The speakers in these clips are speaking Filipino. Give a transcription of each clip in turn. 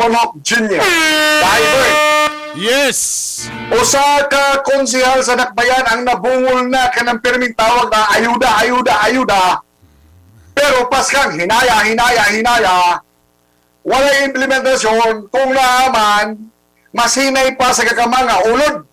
Ponok Jr. Diver. Yes! Usa ka konsehal sa Dakbayan ang nabungol na kanang pirming tawag na ayuda. Pero pas kang hinaya. Wala implementasyon kung naaman masinay pa sa kakamanga ulod.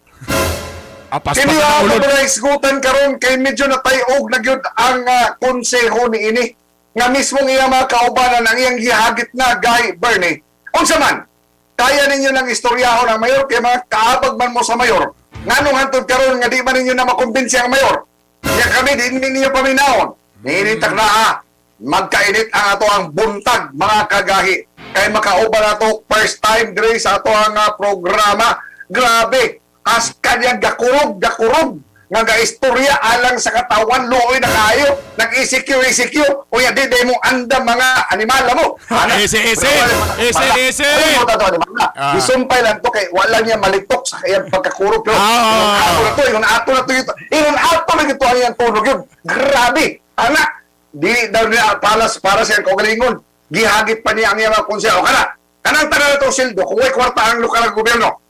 Apas Kini pa ako ulod. na isgutan karon kay medyo natayog na gyud ang konseho ni ini nga mismong iya mga kaubanan ang iyang gihagit na Guy Bernie. Unsa man, kaya ninyo ng istoryahon ang mayor kay mga kaabag man mo sa mayor. Nganong hantod karon nga di man ninyo na makumbinsi ang mayor. Kaya kami di ninyo paminahon. Niinitak na magkainit ang ato ang buntag mga kagahi. Kay makauban nato first time dire sa ato ang programa. Grabe, as kanyang gakurog nga gaistorya alang sa katawan luoy na kayo nag-ECQ uya di mo andam mga animal mo Ese. isumpay lang to kay wala niya malitok sa kayang pagkakurog yun ingon ato na to ito ang iyang tunog yun grabe anak di daw niya para sa kaugalingon gihagit pa niya ang iyang mga konsehal kanang tanan na to sildo kung may kwarta ang lokal ng gobyerno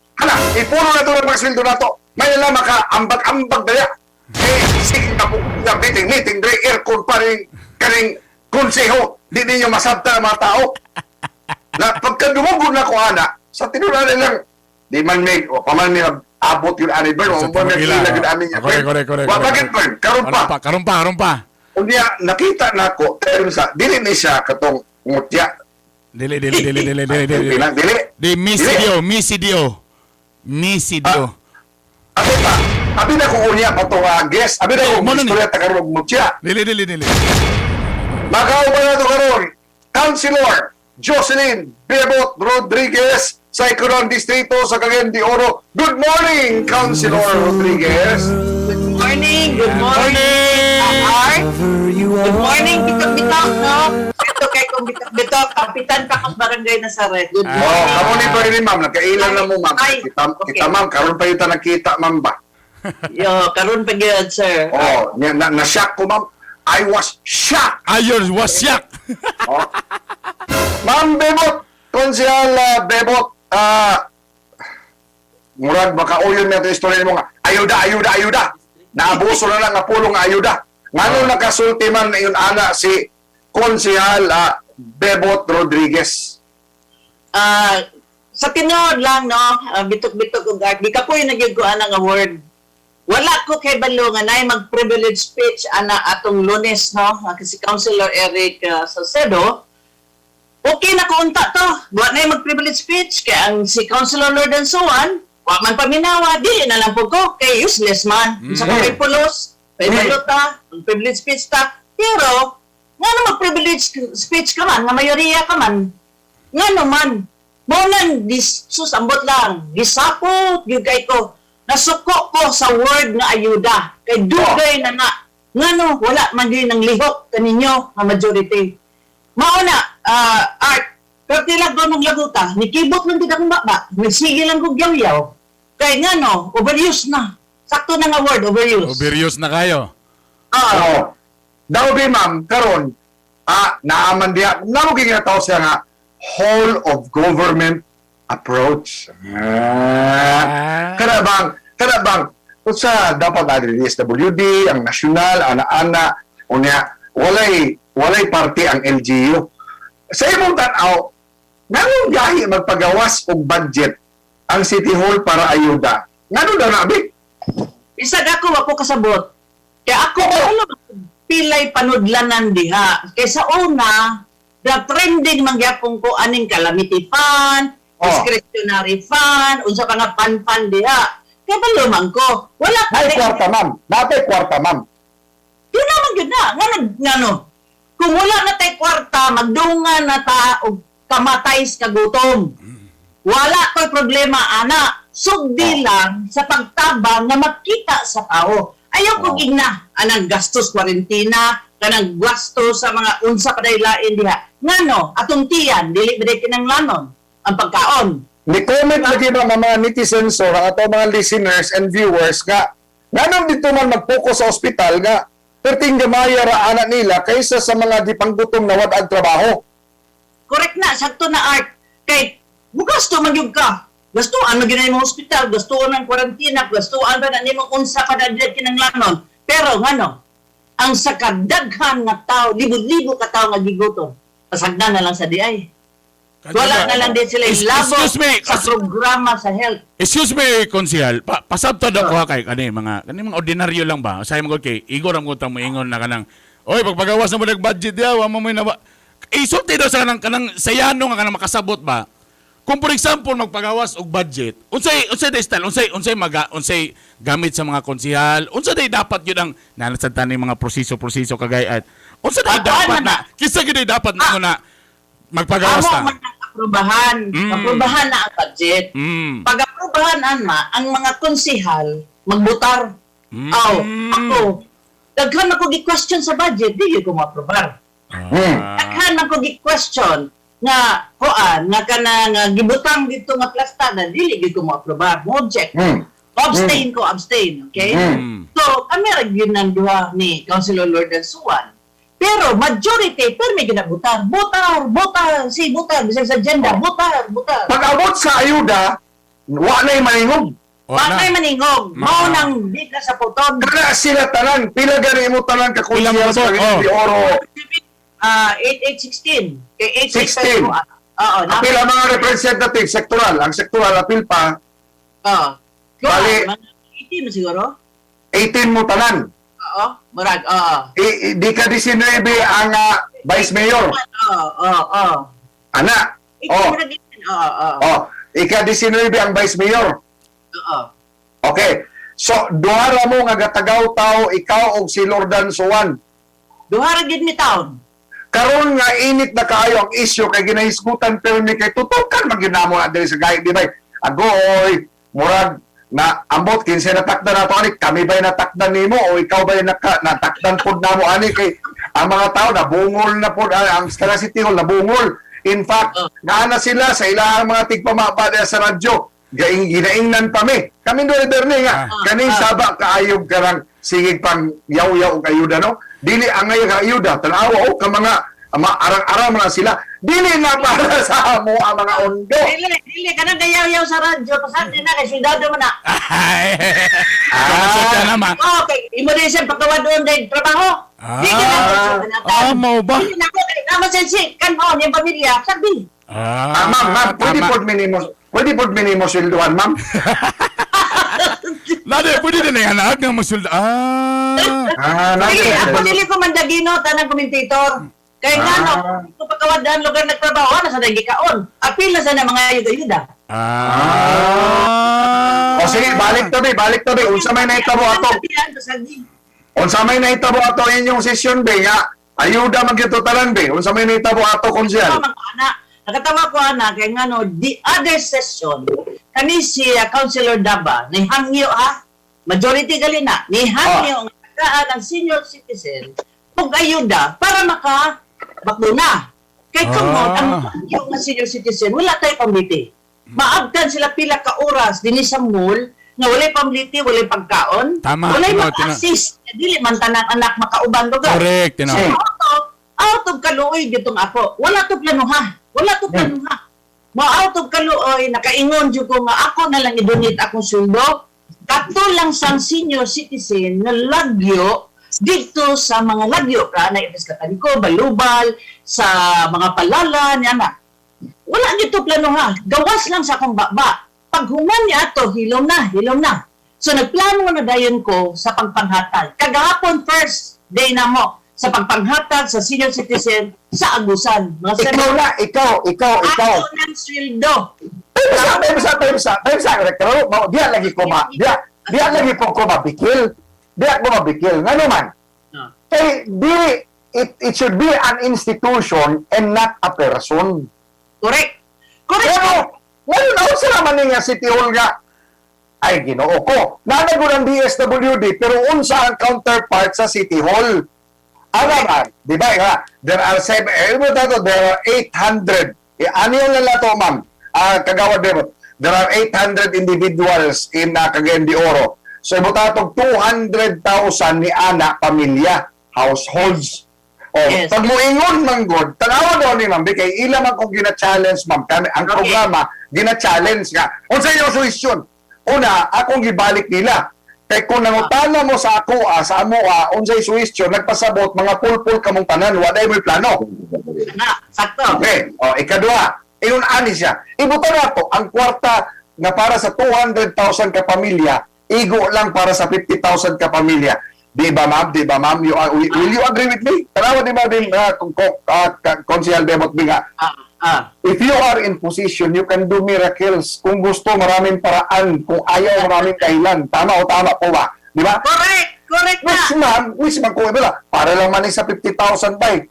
ipuno na to ng mga sildo na to may lang maka-ambag daya. Sige na po, meeting, dre, aircon pa rin kaning konseho. Di ninyo masabta ng mga tao. Na pagkadumugod na ko, ana, sa tinulan lang, di man may, o paman may abot yun, ani, Bern, o paman may ilag yun, ani niya, Correct. Bakit, Bern? Karon pa. Kung niya, nakita na ko, pero sa, dili ni siya katong ngutya. Dili. Bilang, dili. Di misidio. Abi na ko unya pa to guest. Abi na ko istorya ta karon mutya. Dili. Magao ba na to karon? Councilor Jocelyn Bebot Rodriguez sa Ikonon Distrito sa Cagayan de Oro. Good morning, Councilor Rodriguez. Good morning. Good morning, bitok, no? Ito kay kong bitok, kapitan pa kang barangay na sa Red. Good morning. Kamo ni pa rin, ma'am. Nagkailan na mo, ma'am. Ay, Kita, ma'am. Karon pa yung nakita, ma'am ba? Yo, karon pa gyud, sir. Na-shock ko, ma'am. I was shocked. Ayun, wasyak! Ma'am Bebot, Konsehal Bebot, murag makauyon na ito istorya mo nga, ayuda. Naabuso na lang nga pulong ayuda. Ngano nakasulti man na yun, ana, si Konsehal Bebot Rodriguez. Sa tinuod lang, no, bitok-bitok ug art, di ka po yung nagyuguan ng award. Wala ko kay Balo nga na mag-privilege speech ana atong Lunes, no, kasi Councilor Eric Salcedo. Okay na ko unta to. Wa na mag-privilege speech kay ang si Councilor Lord and Suwan, wa man paminawa, di na lang po ko kay useless man. Sa kay pulos, kay balota, privilege speech ta. Pero nga na mag-privilege speech ka man, nga mayoriya ka man. Nga naman, mo nang ambot lang, gisapot gyud kay ko. Nasuko ko sa word nga ayuda. Kay dugay na nga no, wala man din ng lihok kaninyo nga majority. Mauna, Art, pero tilag doon ng laguta, nikibot lang din akong baba, nagsige lang kong yaw-yaw. Kaya nga no, overuse na. Sakto na nga word, overuse. Overuse na kayo. Daw di, ma'am, karon naaman diya, namuging nga tao siya nga, whole of government approach. Kada bang, sa dapat na DSWD, ang nasyonal, ana-ana, unya, walay party ang LGU. Sa imong tanaw, nganong gahi magpagawas og budget ang City Hall para ayuda? Ngano daw nabi? Isag ako kasabot. Kaya ako, pilay panudlanan diha. Kaya sa una, the trending mangyapong ko aning calamity fund, discretionary fund, unsa pa nga pan diha. Kaya ba lumang ko? Wala ka Nay kwarta, ma'am. Yun naman yun na. Nga no. Kung wala na tayo kwarta, magdungan na ta o kamatay sa kagutom. Wala ko'y problema, ana. Sugdi lang sa pagtabang na makita sa tao. Ayaw ko gigna. Anang gastos kwarentina, kanang gastos sa mga unsa pa dahil lain diha. Nga no, atong tiyan, dili ba kinang lanon ang pagkaon. Ni-comment lagi ba mga netizens or ato mga listeners and viewers nga nganong dito man mag-focus sa ospital nga perting gamaya ra anak nila kaysa sa mga dipanggutom na wad ang trabaho. Correct na, sakto na Art. Kay Gasto man yun ka. Gastuan man yun mo hospital, gastuan ng kwarantina, gastuan ba na nimo unsa ka na diyat kinanglanon. Pero ngano, ang sa kadaghan nga tao, libod-libo ka tao nga gigutom, pasagdan na lang sa DI. Wala na lang din sila ilabot Excuse me. sa programa sa health. Excuse me, konsihal. Pasabtod ako kay kani mga ordinaryo lang ba? Say mo kay igor ang utang mo ingon na kanang oy pagpagawas na mo nag budget ya, wa mo may na isulti daw sa kanang sayano nga kanang makasabot ba? Kung for example magpagawas og budget, unsay day style, unsay gamit sa mga konsihal, unsay day dapat yun ang nanasabtan ni mga proseso kagayat. Unsay day dapat na kisa gyud dapat na magpagawas Amo ta. man ang aprubahan. Aprubahan na ang budget. Pag aprubahan ang mga konsihal magbutar. Aw, ako daghan ako gi-question sa budget, di ko ma-aprobar. Daghan ako gi-question nga kuan nga kana nga gibutang dito nga plastada, dili gyud ko ma-aprobar. Mo object. Abstain, okay? So, kami ra gyud nang duha ni Councilor Lord Suwan. Pero majority pero may ginabutar. Butar, bisag sa agenda, butar. Pag-abot sa ayuda, wa na'y maningog. Bakay maningog, mao nang di ka sa puton. Kana sila tanan, pila gani mo tanan ka Ilang konsihal sa boto? Cagayan de Oro. 8816. Kay 16. Oo, Pila mga representative sektoral, ang sektoral apil pa Oo. Bali. 18 siguro? 18 mo tanan. Oo, murag, oo. Di ka 19 ang vice mayor. Oo. Ana. Oo. Ika 19 ang vice mayor. Oo. Okay. So, duhara mo nga gatagaw tao ikaw og si Lordan Suwan. Duha ra gid mi taon. Karon nga init na kaayo ang issue kay ginahisgutan pero ni kay tutukan maginamo na diri sa gayud di ba? Agoy, murag na ambot kinsa natakdan nato ani kami ba natakdan nimo o ikaw ba natakdan pud namo ani kay ang mga tao nabungol na pud ang Star City Hall nabungol. In fact, naana sila sa ilang mga tigpamaba sa radyo. Ginaingnan pa mi. Kami do Bernie nga kaning saba kaayog karang sigig pang yaw-yaw og ayuda no. Dili ang ayog ayuda tanawa o ka mga arang-arang mga sila. Dili na para sa amo ang mga ondo. Dili ka na dayaw-yaw sa radyo pasante na kay sundado man na. Kamasok ka naman. Okay, imo din siya pagkawad doon dahil trabaho. Di ka na mo ba? Dili na ko kay naman sensi kan on yung pamilya sabi. Ma'am, pwede pod minimo sweldohan, ma'am. Lade, pwede din yung anak ng masulda. Dili, ako dili ko mandagino tanang komentator. Kaya nga no, kung pagkawadaan lugar nagtrabaho na sa dagikaon. Apil na sa na mga ayuda-ayuda. O sige, balik tabi. Unsa may nahitabo ato? Unsa may nahitabo ato inyong session be nga ayuda magyutotalan be. Unsa may nahitabo ato konsyal? Nakatawa ko ana kay nga no, the other session kani si Councilor Daba ni hangyo majority gali na ni hangyo ang tagaan ng senior citizen ug ayuda para bakuna. Kay kumot ang hangyo nga senior citizen wala tay pamliti. Maabtan sila pila ka oras dinhi sa mall nga walay pamliti, walay pagkaon, Tama, walay tino. mag-assist. Dili man tanan anak makauban lugar. Correct, So, out of kaluoy gitong ako. Wala to planuha. Mo out of kaluoy nakaingon jud ko nga ako na lang i-donate akong sweldo. Kato lang sang senior citizen nga lagyo dito sa mga lagyo ka na ipiskatan ko, balubal, sa mga palala niya na. Wala dito planuha. Gawas lang sa akong baba. Pag human niya ato, hilom na. So nagplano na dayon ko sa pagpanghatag. Kagahapon first day na mo sa pagpanghatag sa senior citizen sa Agusan. Ikaw. Ako ng sweldo. Time sa, Rector. Diya lagi ko mabikil. Nga naman. Kay, it should be an institution and not a person. Correct. Pero, ngayon sila man nga City Hall nga, ay ginoo ko. Nanago ng DSWD, pero unsa ang counterpart sa City Hall? Araman, di ba nga, there are 800. Ano yung nalato, ma'am? Kagawad mo. There are 800 individuals in Cagayan de Oro. So, ibutatog 200,000 ni anak, pamilya, households. Yes. Pag mo ingon man god, tanawa daw ni ma'am, kay ilang man kung gina-challenge ma'am, kami, ang programa, gina-challenge nga. Unsa yung suwisyon? Una, akong gibalik nila. Kay kung nangutana mo sa ako, sa amo, unsay suwisyon, nagpasabot, mga pulpul kamong tanan, waday mo'y plano. Na, sakto. Okay, o, ikadua, iyon ani siya. Ibutan na to, ang kwarta na para sa 200,000 ka pamilya, igo lang para sa 50,000 ka pamilya. Di ba, ma'am? Di ba, ma'am? Will you agree with me? Tanawa, di ba, din, Konsehal Demot Binga? If you are in position, you can do miracles. Kung gusto, maraming paraan. Kung ayaw, maraming dahilan. Tama o tama po ba? Di ba? Correct! Correct na! Which man kung ibala, para lang man sa 50,000 ba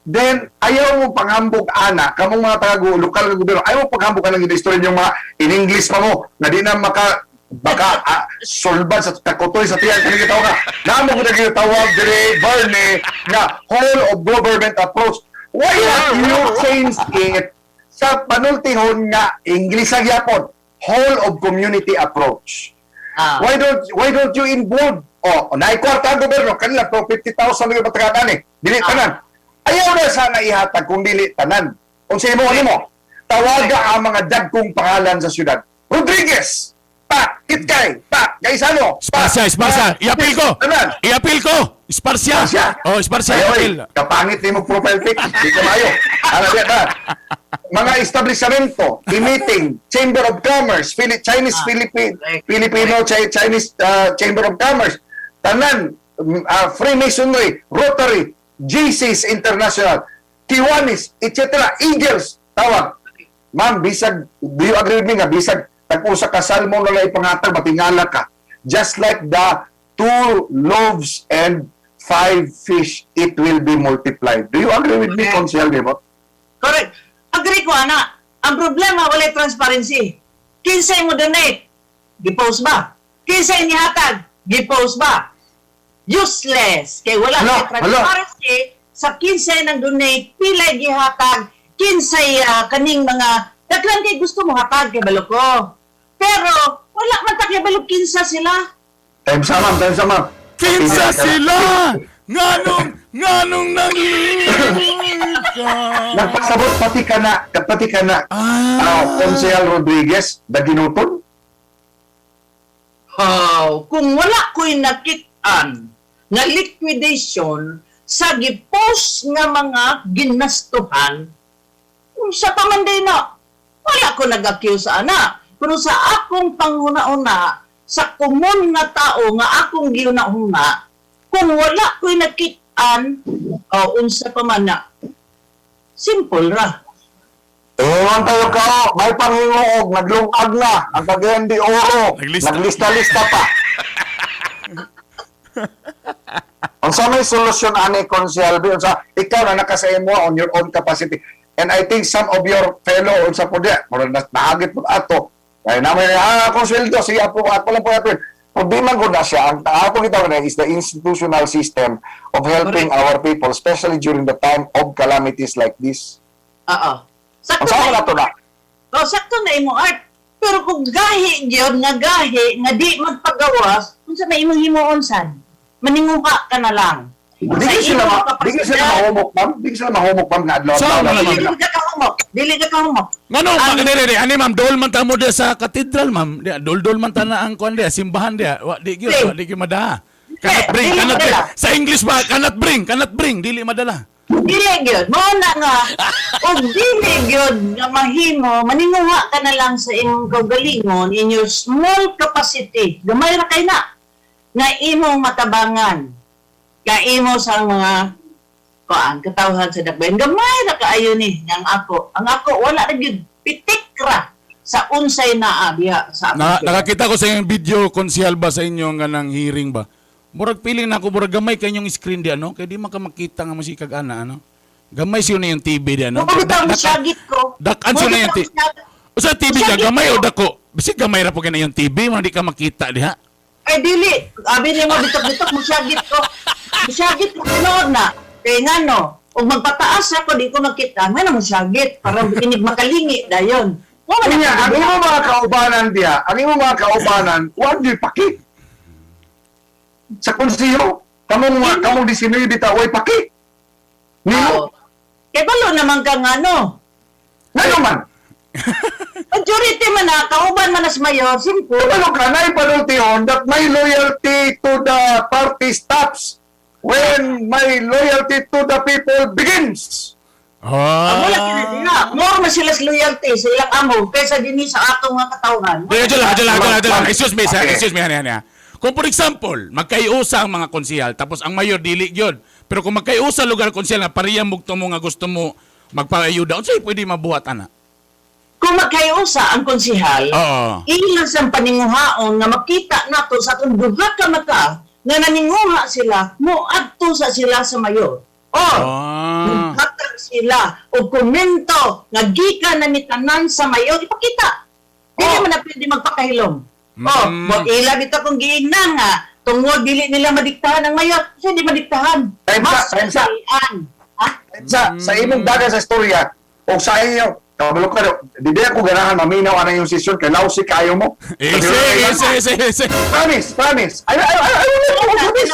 then, ayaw mo panghambog ana, kamong mga lokal na gobyerno, ayaw mo panghambog ka ng istorya yung mga in English pa mo, na di na baka solban sa kakutoy sa tiyan kung gitaw ka. Namo ko na gitawag dire, Bernie, na whole of government approach. Why not you change it sa panultihon nga English ang yapon, whole of community approach? Why don't you involve naikwarta ang gobyerno kanila to 50,000 yung mataganan dili tanan. Ayaw na sana ihatag kung dili tanan. Unsay mo mo? Tawaga ang mga dagkong pangalan sa syudad. Rodriguez, Kitkay, Gaisano, Esparsya. I-appeal ko. Tanan. I-appeal ko. Esparsya. Oh, Esparsya. I-appeal. Kapangit ni mo profile pic. Di ka mayo. Ano yan na? Mga establishmento, meeting, Chamber of Commerce, Filipino Chinese Chamber of Commerce, tanan, Freemasonry, Rotary, GCs International, Kiwanis, etc. Eagles, tawag. Ma'am, bisag, do you agree with me nga, bisag, tag-usa ka salmon na ipangatag, matingala ka. Just like the 2 loaves and 5 fish, it will be multiplied. Do you agree with me, Konsehal Demot? Correct. Agree ko, ana. Ang problema, wala transparency. Kinsay mo donate? Gipost ba? Kinsay nihatag? Gipost ba? Useless. Kaya wala Hala, transparency sa kinsay nang donate, pilay gihatag, kinsay kaning mga daglan kay gusto mo hatag kay baloko. Pero wala man ta kay balok kinsa sila. Time sa ma'am. Kinsa sila! Nganong Nagpasabot pati ka na, Konsehal Rodriguez, daginuton? Kung wala ko'y nakitaan nga liquidation sa gipost nga mga ginastuhan, sa pamanday na, wala ko nag-accuse ana. Pero sa akong panguna-una, sa common na tao nga akong giuna-una, kung wala ko'y nakitaan, unsa pa man na, simple ra. Ewan tayo ka, may pangingoog, naglungag na, ang kagayan di oro, naglista-lista pa. Ang sa may solusyon, ani, Konsehal B, ikaw na nakasaya mo on your own capacity. And I think some of your fellow, unsa po diya, naagit po ato, kaya namin, kung sweldo, sige, ako lang po natin. Problema ko na siya, ang ako kita na is the institutional system of helping our people, especially during the time of calamities like this. Sakto na ito na. Sakto na imo art. Pero kung gahi gyud nga di magpagawas, unsa may imong himuon-san? Maninguha ka na lang. Di sila mahumok, ma'am, na adlaw. Dili ka kahumok. Ngano, ani ma'am, dol man ta mo dia sa katedral, ma'am. Dol man ta na ang kuan dia, simbahan dia. Wa di gyud mada. Cannot bring. Sa English ba, cannot bring, dili madala. Dili gyud. Mo na nga. Og dili gyud nga mahimo, maninguha ka na lang sa imong kaugalingon in your small capacity. Gamay ra kay na nga imong matabangan. Ka imo sa mga katawhan sa dakbayan. Gamay ra kaayo ni ang ako wala ra gyud pitik ra sa unsay naa diha sa nakakita ko sa inyong video, Konsehal ba, sa inyo nga nang hearing ba? Murag piling na ako, murag gamay kanyong screen di ano, kaya di man ka makita nga masikag ana, ano? Gamay siya na yung TV di ano? Masyagit ko. Dakan siya na yung TV. O sa TV ka, gamay o dako? Bisig gamay ra po ka na yung TV, man di ka makita diha. Ay dili, abi niyo mo bitok-bitok masyagit ko. Masyagit ko tinood na. Kaya nga no, ug magpataas ako di ko makita, may na masyagit para inig makalingi dayon. Ang imo mga kaubanan diha, huwag niyo ipakit. Sa konseho, kamong disinyo bitaway paki. Nino? Kaya balo naman ka nga no. Ngayon man, Majority man na, kauban man as mayor, simple. Ano ka na ipanultihon that my loyalty to the party stops when my loyalty to the people begins. Ang wala kinadila. More man sila sa loyalty sa ilang amo kaysa din sa atong mga katawhan. Excuse me, sir. Okay. Excuse me, hani. Kung for example, magkaiusa ang mga konsihal, tapos ang mayor dili gyud. Pero kung magkaiusa lugar konsihal na parehang mugto mo nga gusto mo magpaayuda, unsay pwede mabuhat ana? Kung magkayusa ang konsihal, Oo. ilan sa paninguhaon nga makita nato sa atong duha ka mata nga naninguha sila, moadto sa sila sa mayor. Or, hatag sila o komento nga gikan na ni tanan sa mayor, ipakita. Dili man na pwede magpakahilom. Mo ila bitaw kung giingnan nga tungod dili nila madiktahan ang mayor, kasi di madiktahan. Time sa. Ha? Sa imong dagan sa istorya, o sa inyo, kabalo ka, di ako ganahan maminaw ana yung session kay lausi kayo mo. Ese. Promise. I will let you do this.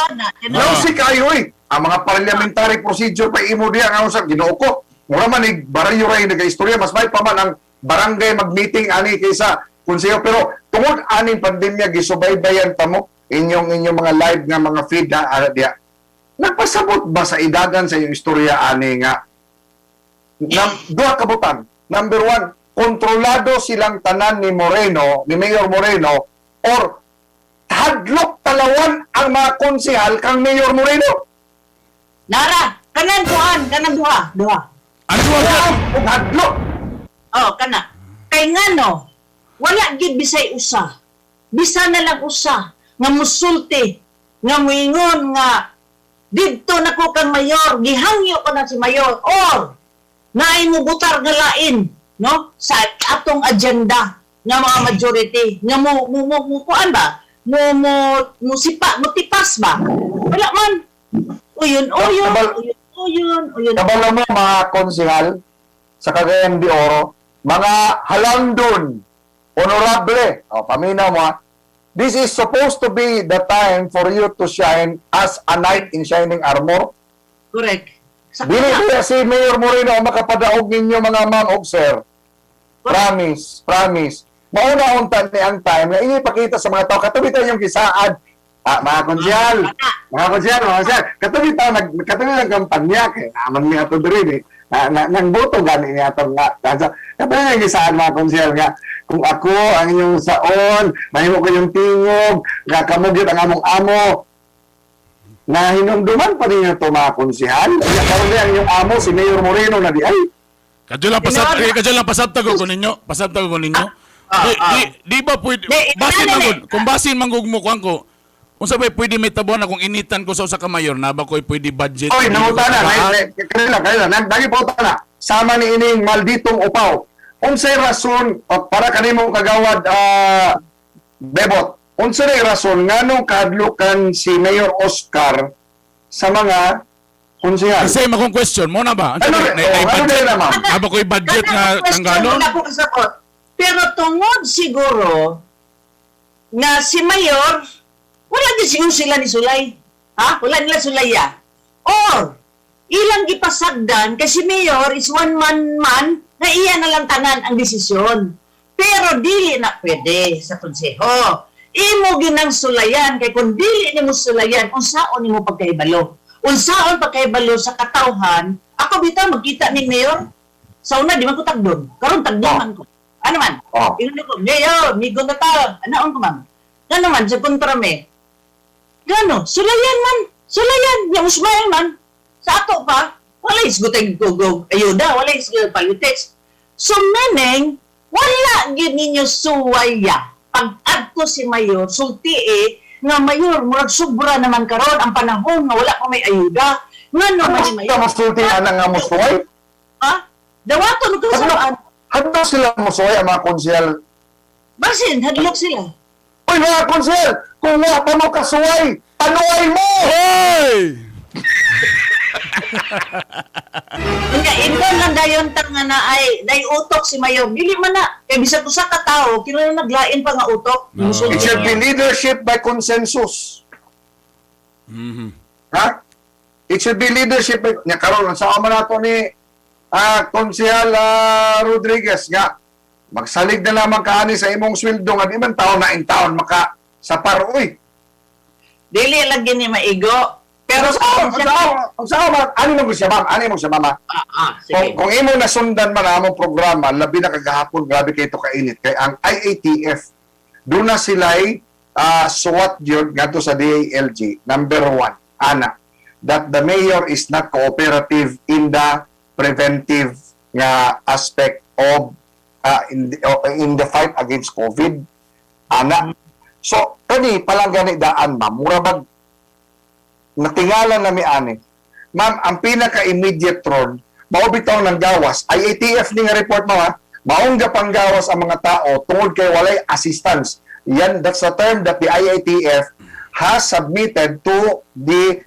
Lausi kayo eh. Ang mga parliamentary procedure pa imo diya nga usab Ginoo ko. Mura man ig baryo ray nagaistorya mas may pa man ang barangay mag-meeting ani kaysa konseho, pero tungod aning pandemya gisubaybayan ta mo inyong mga live nga mga feed na diya. Nagpasabot ba sa idagan sa iyong istorya ani nga duha ka butang. Number 1, kontrolado silang tanan ni Mayor Moreno, or hadlok talawan ang mga konsehal kang Mayor Moreno. Nara, kanan duha. Ano ba? Ang hadlok. Oh, kana. Kay ngano, wala gid bisay usa. Bisa na lang usa nga musulti, nga moingon nga didto nako kang mayor, gihangyo ko na si mayor, or naay mo butar nga lain, no? Sa atong agenda nga mga majority, nga mo kuan ba? Mo sipa, mo tipas ba? Wala man. Uyon. Kabalo mo mga konsehal sa Cagayan de Oro, mga halangdon, honorable, paminaw mo ha. This is supposed to be the time for you to shine as a knight in shining armor. Correct. Sa Dili kaya si Mayor Moreno ang makapadaog ninyo mga ma'am og sir. Promise. Mauna untan ni ang time na ipakita sa mga tao katubitan yung kisaad. Mga konsyal, katubi lang kampanya kay naman niya ito rin nang boto gani niya ito nga. Katubi lang kisaad mga konsyal nga, kung ako ang inyong saon, mahimo ko yung tingog, kamugyot ang among amo, na hinumduman pa rin ito mga konsyal. Kaya karoon ang inyong amo, si Mayor Moreno na di ay. Kadyo lang pasabtag ko ninyo. Di ba pwede kung basin manggug mo kuan ko. Unsa ba pwede may tabuan na kung initan ko sa usa ka mayor na ba ko'y pwede budget? Oy, nanguta na. Kanila. Dagi po na. Sama ni ining malditong upaw. Unsay rason para kanimong kagawad Bebot. Unsay rason nganong kahadlukan si Mayor Oscar sa mga konsehal? Kasi makong question mo na ba? Ano na ma'am? Aba ko'y budget nga tanggalon? Pero tungod siguro na si Mayor, wala din siguro sila ni Sulay. Ha? Wala nila Sulaya. Or, ilang gipasagdan kasi Mayor is one-man na iya na lang tanan ang desisyon. Pero dili na pwede sa konseho. Imo ginang sulayan, kay kung dili ni mo sulayan, unsaon ni mo pagkaibalo. Unsaon pagkaibalo sa katawhan, ako bitaw magkita ni Mayor, sa una di man ko tagdon. Karon tagdon man ko. Ano man? Ingano ko, Mayor, migo na tao. Anaon ko man? Gano man, sa kontrame. Gano? Sulayan. Yung usmayan man. Sa ato pa, wala isgutay go ayuda, wala isgutay politics. So meaning, wala gid ninyo suwaya. Pag-adto si Mayor, sulti nga Mayor, murag sobra naman karon ang panahon nga wala pa may ayuda. Ngano man ni Mayor? Masulti na nga musuway? Ha? Dawato no kasaan. Hadlo sila musuway ang mga konsehal. Basin, hadlok sila. Uy, mga konsehal, kung wala pa mo kasuway, panuway mo! Hey! Nga, indon lang dayon nga na ay utok si Mayor. Dili man na. Kaya bisag usa ka tao, kinahanglan naglain pa nga utok. No. It should be leadership by consensus. Ha? It should be leadership by... Nya karon sa ama nato ni Konsehal Rodriguez nga magsalig na lamang kaani sa imong sweldo nga di man taon na in taon maka sa paroy. Dili lagi ni maigo. Pero ani mo siya ma'am, ani mo siya mama. Sige. Kung imo nasundan man ang among programa, labi na kagahapon, grabe kayo ito kainit. Kaya ang IATF, doon na sila'y suwat yun nga sa DILG, number 1, ana, that the mayor is not cooperative in the preventive nga aspect of in the fight against COVID. Ana. So, kani palang gani daan, ma'am, murabag natingalan na mi ani. Ma'am, ang pinaka-immediate ron, maubitaw ng gawas, IATF ni nga report mo ha, maungga pang gawas ang mga tao tungod kay walay assistance. Yan, that's the term that the IATF has submitted to the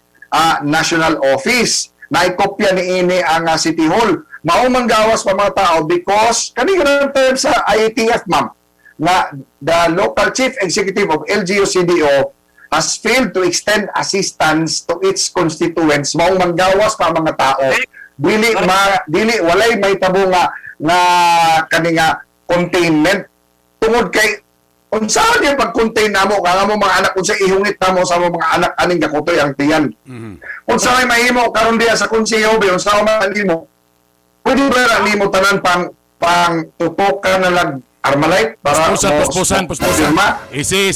national office. Naikopya ni ini ang City Hall. Maumang gawas pa mga tao because, kanina term sa IATF, ma'am, na the local chief executive of LGU-CDO has failed to extend assistance to its constituents. Maong manggawas pa ang mga tao. Dili walay may tabo nga kaninga containment tungod kay unsaon yung pag-contain namo nga mo mga anak unsa ihungit namo sa mga anak aning gakutoy ang tiyan. Unsa may mahimo karon diya sa konseho ba unsa man nimo? Pwede ba nimo tanan pang tutukan na lag Armalite para Puspusan. Isi.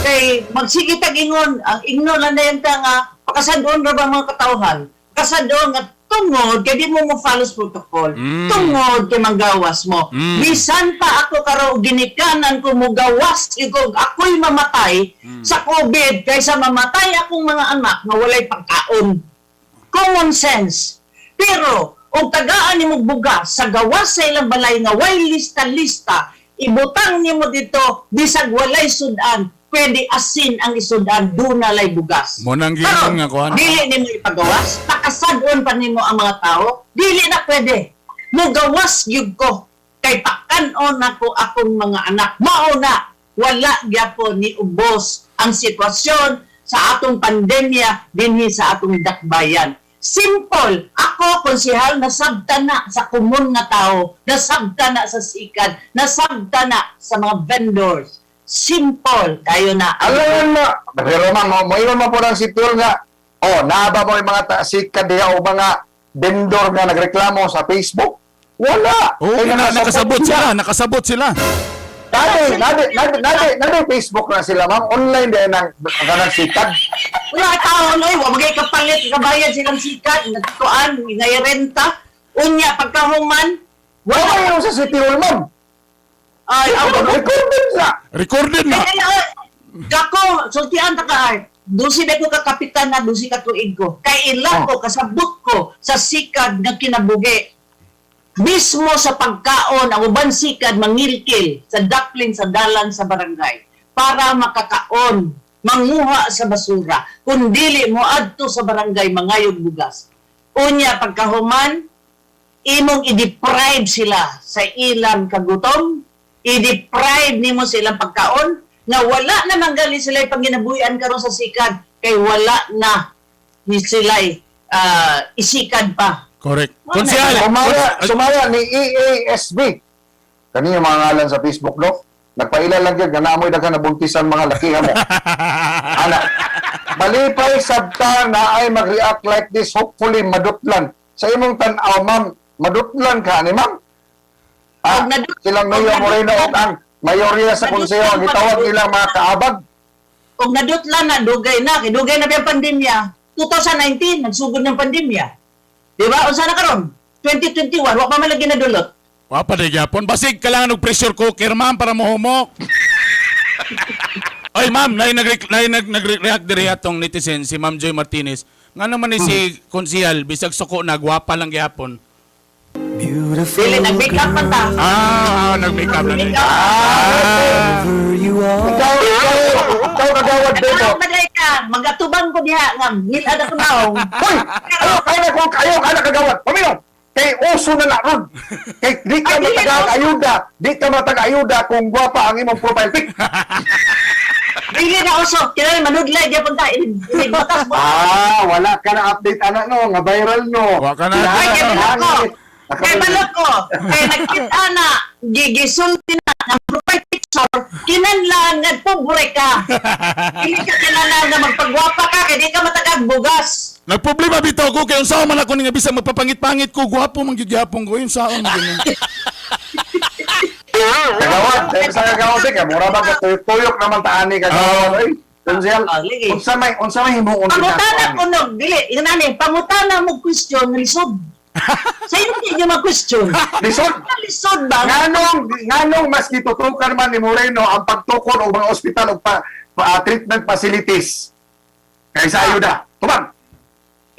Kay magsige tag ingon, ang ingnon lang na yan nga, pakasadon ra ba mga katawhan? Pakasadon nga tungod, kay di mo mo follow protocol. Tungod kay manggawas mo. Bisan pa ako karo ginikanan ko mo gawas, ikaw ako'y mamatay sa COVID, kaysa mamatay akong mga anak na walay pagkaon. Common sense. Pero, kung tagaan ni mo bugas sa gawas sa ilang balay nga way lista-lista, ibutang ni mo dito, bisag walay sudan, pwede asin ang isudan, doon na lay bugas. Munang gingon nga kuhan. Dili ni mo ipagawas, pakasadon pa ni mo ang mga tao, dili na pwede. Mugawas yun ko, kay pakanon ako akong mga anak. Mauna, wala gyapon ni ubos ang sitwasyon sa atong pandemya dinhi sa atong dakbayan. Simple. Ako, konsehal, nasabta na sa kumun nga tao, nasabta na sa sikat, nasabta na sa mga vendors. Simple. Kayo na. Alam mo, pero ma'am, mo po ng sitwal nga, naaba mo yung mga sikat diya o mga vendor nga nagreklamo sa Facebook? Wala. Nakasabot sila. Nade Facebook na sila, ma'am. Online din ang sikat. Wala tao, wag magay kapalit, kabayan silang sikat, nagtuan, renta. Unya, pagkahuman, Wala yun sa City Hall, ma'am. ay, Recorded na. Kako, sultian ta ka art. Dusi na ko ka kapitan na, dusi ka tuig ko. Kay ilang ko, kasabot ko sa sikad nga kinabugi. Mismo sa pagkaon, ang uban sikad mangilkil sa duckling sa dalan sa barangay para makakaon, manguha sa basura. Kung dili mo adto sa barangay, mangayog bugas. Unya, pagkahuman, imong i-deprive sila sa ilang kagutom, i-deprive nimo silang pagkaon, nga wala na manggali sila panginabuhian karon sa sikad, kay wala na ni sila isikad pa. Correct. Sumaya ni EASB. Kanina mga ngalan sa Facebook, no? Nagpailan lang yun, ganamoy daga nabuntisan mga lakihan mo. Anak, malipay sabta na ay mag-react like this, hopefully madutlan. Sa imong tanaw, ma'am, madutlan ka ni ma'am? Silang Mayor Moreno o ang mayorya sa konseho, ang itawag nilang mga kaabag. Kung nadutlan na, dugay na ba yung pandemya? 2019, nagsugod ng pandemya. Diba? O sana karon 2021, wak pa malagi na dulot. Wapa na gyapon. Basig kailangan og pressure cooker, ma'am, para mahumok. Oy, ma'am, nag-react diri atong netizen si Ma'am Joy Martinez. Nga naman ni si konsehal bisag suko na gwapa lang gyapon. Dili, nag-make up pa ta. Nag-make up na ni. Ikaw nagawad dito. Magatubang ko diha nga milad ako naong. Hoy! Ayaw ka na kagawad. Pamilong! Kay uso na naron. Kay di ka matag-ayuda. Di ka matag-ayuda kung gwapa ang imong profile pic. Dili na uso. Kaya manudlay diya punta. Batas mo. Wala ka na update anak no. Nga viral no. Wa ka na. Ay, kaya ako. Kay balot ko, kay nagkita na, gigisulti na, ng profile picture, kinanlaan nga pobre ka. Hindi ka kinanlaan na magpagwapa ka, kaya di ka matagag bugas. Nagproblema bitaw ko kay unsa man ako nga bisag magpapangit-pangit ko, gwapo man gyud gyapon ko yun saon ganun. Kagawad, dahil sa kagawad ka, mura ba ka tuyok naman taani kagawad, ay. Konsehal, Ligi. unsa may himuon Pangutana ko no, dili, yun nani, pangutana mo question, lisod. Sa iyo hindi nyo mag-question. Lisod? Lisod ba? Nganong mas gitutukan man ni Moreno ang pagtukon o mga ospital o treatment facilities kaysa ayuda. Tumang!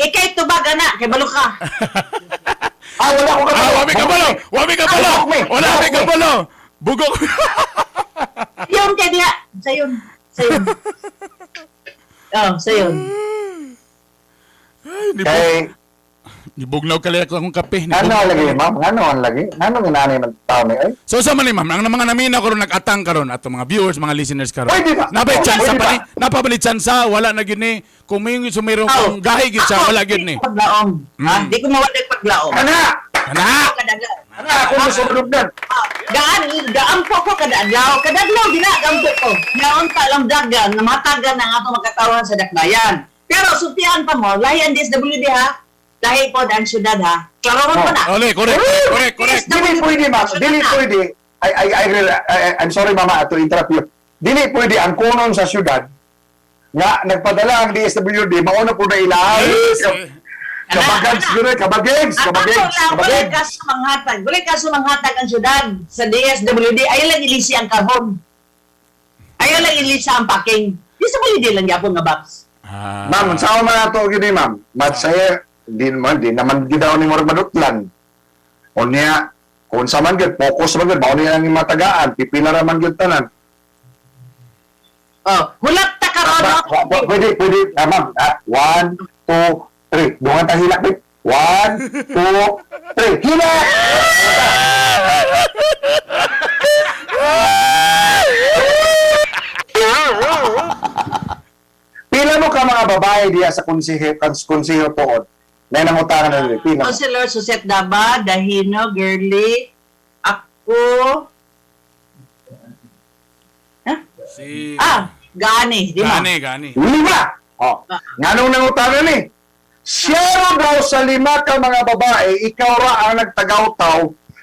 Ikay tubag, anak, kay balo ka. Wala ko kabalo! Wami ka balo! Wami ka balo! Wala mi ka balo! Bugok! Yun kay diya. Sa yun. Sa yun. Oh, sa yun. Kay, Nibugnaw kali ako akong kape. ano ang lagi, ma'am? Ano ang lagi? Ano ang inanay ng tao ni ay? So sa man ni ma'am, ang mga namina karon nag-atang karon ato mga viewers, mga listeners karon. Pwede ba? Napay chance Pwede pa ba? ni, napabalit chance wala na gyud ni. Kung may sumiro Oh. kung gahi gyud siya, wala gyud ni. Paglaom. Ha? Di ko mawala paglaom. Ana! Ana! Kadaglaw. Ana! Ako masunod na! Gaan po ko kadadlaw. Kadadlaw, ginagampo ko. Ngayon pa lang dagan, namatagan na nga ito magkatawan sa dakbayan. Pero sutian pa mo, lahi ang DSWD ha. Lahi po ang syudad ha. Klaroon ko na. Ole, correct. Dili pwede, ma'am. Dili pwede. I'm sorry, mama, to interrupt you. Dili pwede ang kunon sa syudad nga nagpadala ang DSWD, mauna po na ilaw. Kabagigs, kabagigs. Wala ka sumanghatag. Wala ka sumanghatag ang syudad sa DSWD. Ayaw lang ilisi ang kahon. Ayaw lang ilisi ang packing. DSWD lang yapon nga box. Ma'am, saan man nato gini, ma'am? Matsaya, di naman gidaw ni Mor Madutlan. O niya, kung sa man gid, focus man gid, baon niya ang matagaan, pipila ra man gid tanan. Oh, hulak ta karon. Pwede, ma'am. 1, 2, 3. Dungan ta hilak, babe. 1, 2, 3. Hilak! Pila mo ka mga babae diya sa konseho tuod na nangutangan na rin. Pila mo. Councilor Suset Daba, Dahino, Girly, ako, Si Gani, di ba? Gani. 5! Oh. Nga nung nangutangan ni. Siya daw sa 5 ka mga babae, ikaw ra ang nagtagaw-taw.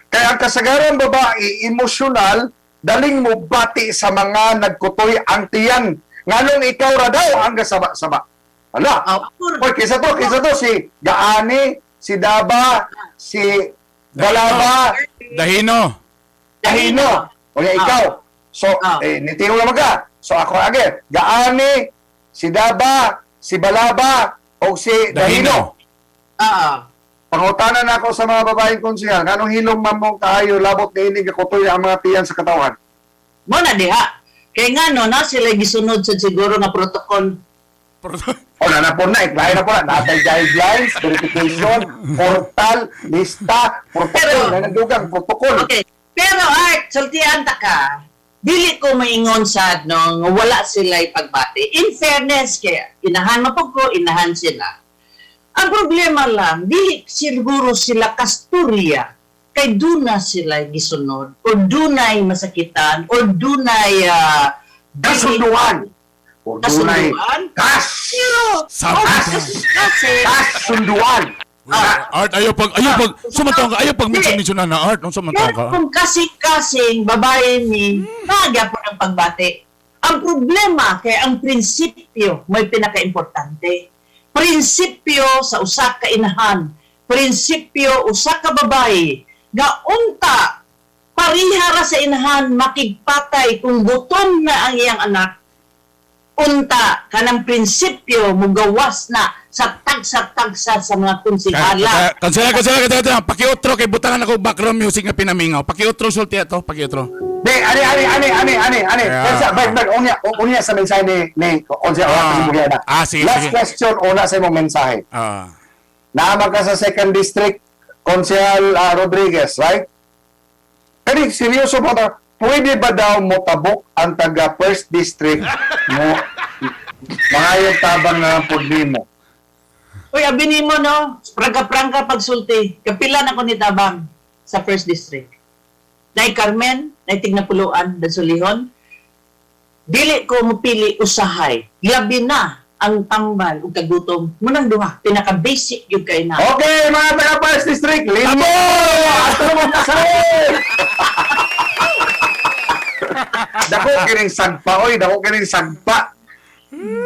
Kaya ang kasagaran babae, emosyonal, daling mo bati sa mga nagkutoy ang tiyan. Nga nung ikaw ra daw ang gasaba-saba. Ala? Oy, kisa to, si Gaani, si Daba, si Balaba, Dahino. Dahino. O yan, ikaw. So, nitiro naman ka. So, ako agad. Gaani, si Daba, si Balaba, o si Dahino. Pangutanan na ako sa mga babaeng konsehal. Anong hilong mamong kayo, labot na inig, kutoy ang mga tiyan sa katawan? Mo na diha. Kaya nga no, na sila gisunod sa siguro nga protocol. O, nanapon na, iklahin na po na. Natay guidelines, verification, portal, lista, protocol, nanandugang protocol. Okay. Pero Art, sultian ta ka. Dili ko maingon sad no, nga wala sila ipagbati. In fairness, kaya inahan mo po ko, inahan sila. Ang problema lang, dili siguro sila kasturya kay duna sila gisunod o dunay masakitan o dunay Kasunduan. O dunay kasunduan. Pero, Sabi ka. kasi, kasunduan. Art, ayaw sumataw ka, ayaw pag mention na Art, nung sumataw pero ka. kung kasing-kasing babae ni nagya po ng pagbati. Ang problema kay ang prinsipyo may pinaka-importante. Prinsipyo sa usa ka inahan, prinsipyo usa ka babae nga unta parihara sa inahan makigpatay kung gutom na ang iyang anak. Unta kanang prinsipyo mugawas na sa tagsa-tagsa sa mga konsehala. Kansela, pakiotro kay butangan ako background music nga pinamingaw. Pakiotro sulti ato, pakiotro. Di, ani. Kasi, unya sa mensahe ni Onse, sige, Last sige. question, una sa imong mensahe. Naamag ka sa 2nd District, Konsehal Rodriguez, right? Pero seryoso po ito, pwede ba daw mo tabok ang taga 1st District mo mga yung tabang na pudli mo? Uy, abinin mo, no? Prangka-prangka pagsulti. Kapila na ko ni Tabang sa First District. Nay Carmen, nay Tignapuluan, Dansulihon. Dili ko mupili usahay. Labi na ang tambal o kagutom. Munang duha, pinaka-basic yung kay na. Okay, mga taga First District, limo! Ato mo na sa Dako kining sagpa, oy, dako kining sagpa.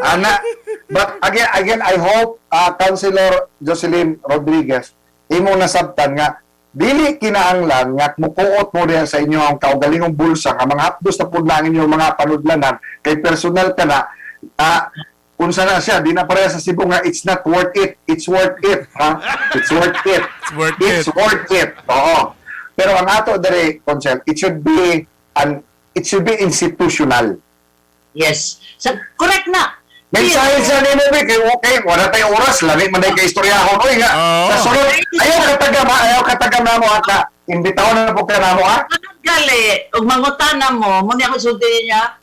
Ana, but again, I hope Councilor Jocelyn Rodriguez imo nasabtan nga dili kinahanglan nga mukuot mo diyan sa inyo ang kaugalingong bulsa nga mga hapdos na pud lang inyong mga panudlanan kay personal ka na unsa na siya di na pareha sa Cebu nga it's not worth it, it's worth it, ha? It's worth it. It's worth it. Oo. Pero ang ato dere concept, it should be institutional. Yes. Correct na. Mensahe sa nimo bi kay okay, wala tay oras lami man day kay istoryahon oy nga. Oo. Sa sunod, ayaw katagam namo ata. Imbitaw na po ka namo ha. Gali, ug mangutana mo, muna ako sulti niya,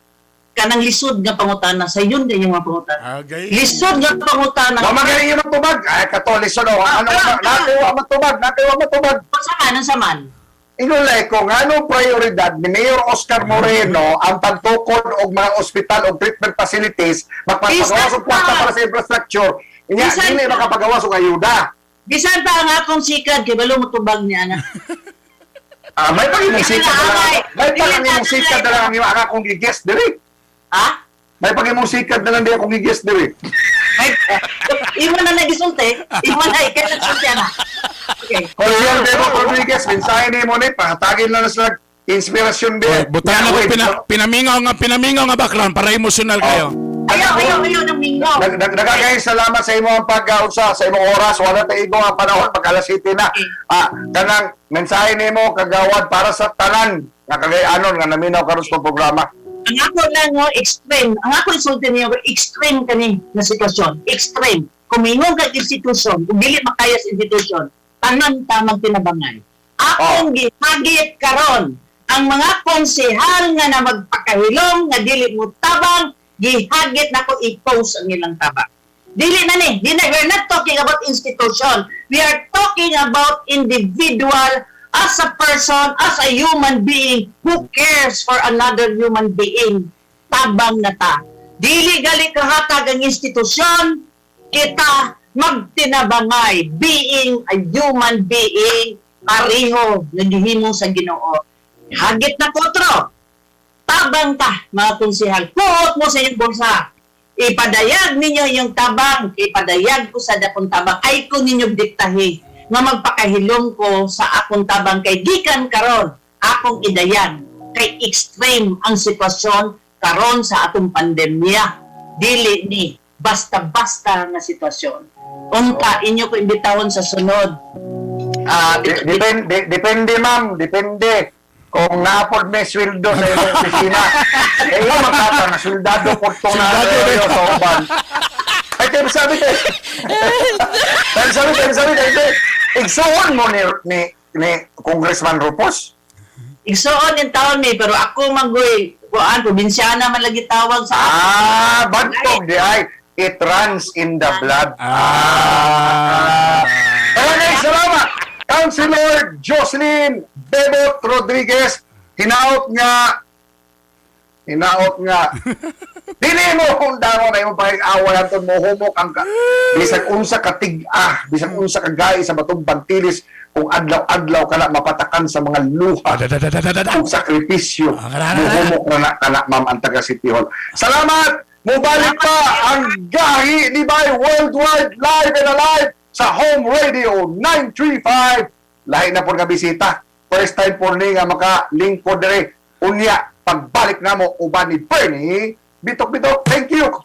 kanang lisod nga pangutana, sa yun din yung mga pangutana. Okay. Lisod nga pangutana. Wa magaling yung tubag. Ay katolisod o. Ano nakuha matubag. Sa saman. Inulay ko nga anong prioridad ni Mayor Oscar Moreno ang pagtukod og mga ospital o treatment facilities magpapagawas og kwarta para sa infrastructure. Inya dili makapagawas og ayuda. Bisan pa ang akong sikad, kay balo mo tubag niya na. May pagimong sikat na lang. May pagimong sikat na lang ang mga akong gigest diri. Ha? May pagimong sikat na lang di akong gigest diri. Iwan na nagisulti. Iwan na, ikay nagsulti na. Okay. Colonel Bebo Rodriguez, mensahe ni mo ni, pahatagin lang na sila inspirasyon din. Butan na ko pinamingaw nga background para emotional kayo. Ayaw ng mingaw. Nagagay salamat sa imo ang pag-usa sa imong oras, wala tayo igo ang panahon pag alas 7 na. Kanang mensahe nimo kagawad para sa tanan nga kagayanon nga naminaw karon sa programa. Ang ako lang mo, extreme. Ang ako insulti niyo, extreme kani na sitwasyon. Extreme. Kumingon ka institusyon, kung dili makaya sa institusyon, tanan tamang tinabangay. Akong gihagit karon ang mga konsehal nga na magpakahilom nga dili mo tabang, gihagit na ko i-post ang ilang tabang. Dili na ni, we're not talking about institution. We are talking about individual as a person, as a human being who cares for another human being. Tabang na ta. Dili gali kahatag ang institusyon, kita magtinabangay, being a human being, pareho, nagihimo sa Ginoo. Hagit na kotro. Tabang ta, mga konsehal. Kuot mo sa inyong bulsa. Ipadayag ninyo yung tabang. Ipadayag ko sa dakong tabang. Ay ko ninyo diktahi nga magpakahilom ko sa akong tabang kay gikan karon akong idayag kay extreme ang sitwasyon karon sa atong pandemya. Dili ni basta-basta nga sitwasyon. Unta inyo ko imbitahon sa sunod. Depende ma'am, depende. Kung naapod may sweldo sa iyong opisina, iyo makata na soldado po itong na sa uban. Ay, kaya sabi kayo. Sabi kayo. Igsuon mo ni Congressman Rupos? Igsuon yung taon ni, pero ako magoy, probinsyana man lagi tawag sa ako. Bantog di ay. It runs in the blood. Salamat! Councilor Jocelyn Bebot Rodriguez, hinaot nga. Dili mo kung damo na yung pag-away anton mo humok ang bisag unsa ka tig-ah, bisag unsa ka gay sa batong bantilis kung adlaw-adlaw ka na mapatakan sa mga luha ang sakripisyo humok na kana ma'am ang taga City Hall. Salamat! Mubalik pa ang gahi ni Bay Worldwide Live and Alive sa Home Radio 935. Lahi na po nga bisita. First time po ni nga maka-link po dire. Unya, pagbalik na mo uban ni Bernie, bitok-bitok. Thank you.